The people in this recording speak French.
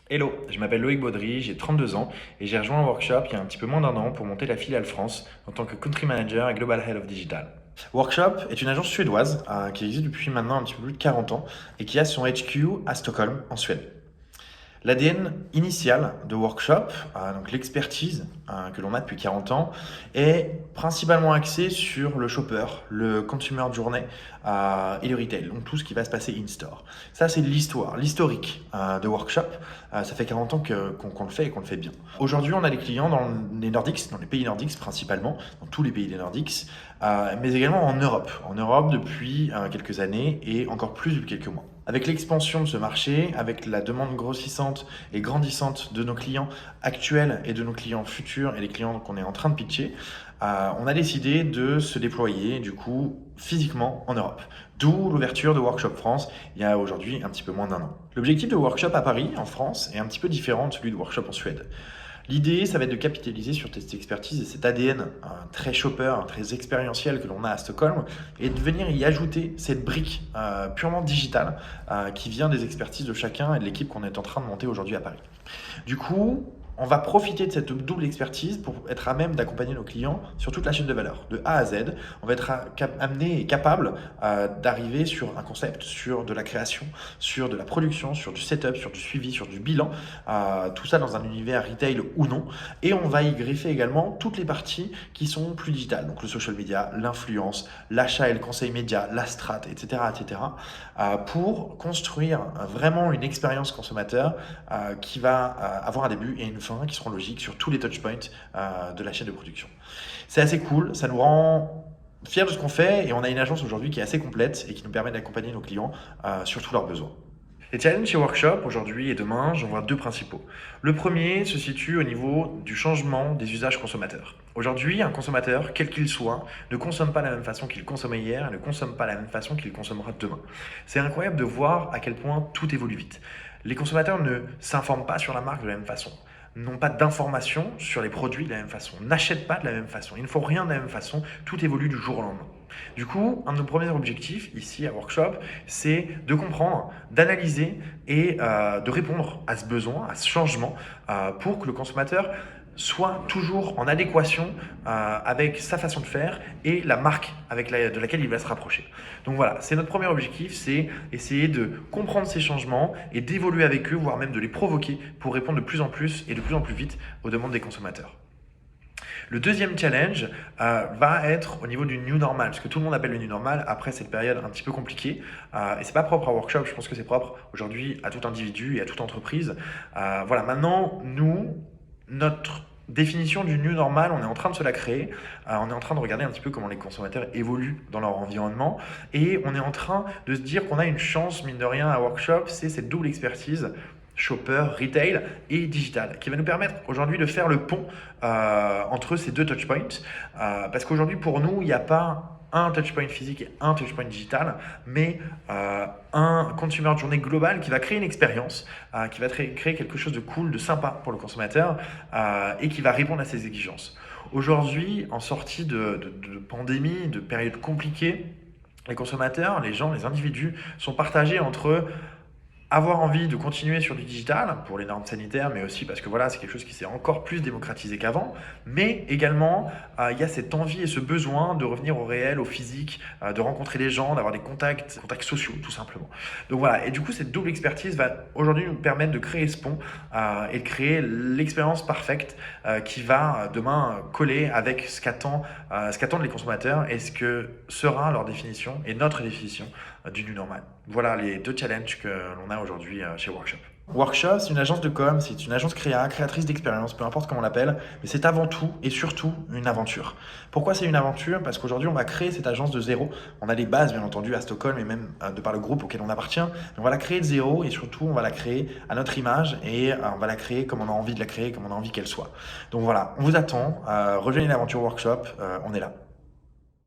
Hello, je m'appelle Loïc Baudry, j'ai 32 ans et j'ai rejoint un workshop il y a un petit peu moins d'un an pour monter la filiale France en tant que Country Manager et Global Head of Digital. Workshop est une agence suédoise qui existe depuis maintenant un petit peu plus de 40 ans et qui a son HQ à Stockholm, en Suède. L'ADN initial de Workshop, donc l'expertise que l'on a depuis 40 ans, est principalement axée sur le shopper, le consumer journey et le retail, donc tout ce qui va se passer in-store. Ça, c'est l'histoire, l'historique de Workshop. Ça fait 40 ans qu'on le fait et qu'on le fait bien. Aujourd'hui, on a des clients dans les Nordics, dans les pays nordiques principalement, dans tous les pays des Nordics, mais également en Europe. En Europe depuis quelques années et encore plus depuis quelques mois. Avec l'expansion de ce marché, avec la demande grossissante et grandissante de nos clients actuels et de nos clients futurs et les clients qu'on est en train de pitcher, on a décidé de se déployer du coup physiquement en Europe. D'où l'ouverture de Workshop France il y a aujourd'hui un petit peu moins d'un an. L'objectif de Workshop à Paris, en France, est un petit peu différent de celui de Workshop en Suède. L'idée, ça va être de capitaliser sur cette expertise et cet ADN très shopper, très expérientiel que l'on a à Stockholm et de venir y ajouter cette brique purement digitale qui vient des expertises de chacun et de l'équipe qu'on est en train de monter aujourd'hui à Paris. Du coup, on va profiter de cette double expertise pour être à même d'accompagner nos clients sur toute la chaîne de valeur, de A à Z. On va être amené et capable d'arriver sur un concept, sur de la création, sur de la production, sur du setup, sur du suivi, sur du bilan, tout ça dans un univers retail ou non. Et on va y greffer également toutes les parties qui sont plus digitales, donc le social media, l'influence, l'achat et le conseil média, la strat, etc., etc., pour construire vraiment une expérience consommateur qui va avoir un début et une fin qui seront logiques sur tous les touchpoints de la chaîne de production. C'est assez cool, ça nous rend fiers de ce qu'on fait et on a une agence aujourd'hui qui est assez complète et qui nous permet d'accompagner nos clients sur tous leurs besoins. Les challenges chez Workshop, aujourd'hui et demain, j'en vois deux principaux. Le premier se situe au niveau du changement des usages consommateurs. Aujourd'hui, un consommateur, quel qu'il soit, ne consomme pas de la même façon qu'il consommait hier et ne consomme pas de la même façon qu'il consommera demain. C'est incroyable de voir à quel point tout évolue vite. Les consommateurs ne s'informent pas sur la marque de la même façon, n'ont pas d'informations sur les produits de la même façon, n'achètent pas de la même façon, il ne faut rien de la même façon, tout évolue du jour au lendemain. Du coup, un de nos premiers objectifs ici à Workshop, c'est de comprendre, d'analyser et de répondre à ce besoin, à ce changement, pour que le consommateur soit toujours en adéquation avec sa façon de faire et la marque de laquelle il va se rapprocher. Donc voilà, c'est notre premier objectif, c'est essayer de comprendre ces changements et d'évoluer avec eux, voire même de les provoquer pour répondre de plus en plus et de plus en plus vite aux demandes des consommateurs. Le deuxième challenge va être au niveau du new normal, parce que tout le monde appelle le new normal après cette période un petit peu compliquée. Et c'est pas propre à Workshop, je pense que c'est propre aujourd'hui à tout individu et à toute entreprise. Voilà, maintenant, nous, notre définition du new normal, on est en train de se la créer. On est en train de regarder un petit peu comment les consommateurs évoluent dans leur environnement. Et on est en train de se dire qu'on a une chance, mine de rien, à Workshop, c'est cette double expertise shopper, retail et digital, qui va nous permettre aujourd'hui de faire le pont entre ces deux touchpoints. Parce qu'aujourd'hui, pour nous, il n'y a pas un touchpoint physique et un touchpoint digital, mais un consumer journée global qui va créer une expérience, qui va créer quelque chose de cool, de sympa pour le consommateur et qui va répondre à ses exigences. Aujourd'hui, en sortie de pandémie, de période compliquée, les consommateurs, les gens, les individus sont partagés entre avoir envie de continuer sur du digital pour les normes sanitaires, mais aussi parce que voilà, c'est quelque chose qui s'est encore plus démocratisé qu'avant, mais également il y a cette envie et ce besoin de revenir au réel, au physique, de rencontrer des gens, d'avoir des contacts sociaux tout simplement. Donc voilà, et du coup cette double expertise va aujourd'hui nous permettre de créer ce pont et de créer l'expérience parfaite qui va demain coller avec ce qu'attendent les consommateurs et ce que sera leur définition et notre définition du new normal. Voilà les deux challenges que l'on a aujourd'hui chez Workshop. Workshop, c'est une agence de com, c'est une agence créatrice d'expérience, peu importe comment on l'appelle, mais c'est avant tout et surtout une aventure. Pourquoi c'est une aventure? Parce qu'aujourd'hui, on va créer cette agence de zéro. On a des bases, bien entendu, à Stockholm et même de par le groupe auquel on appartient. Mais on va la créer de zéro et surtout, on va la créer à notre image et on va la créer comme on a envie de la créer, comme on a envie qu'elle soit. Donc voilà, on vous attend. Rejoignez l'aventure Workshop, on est là.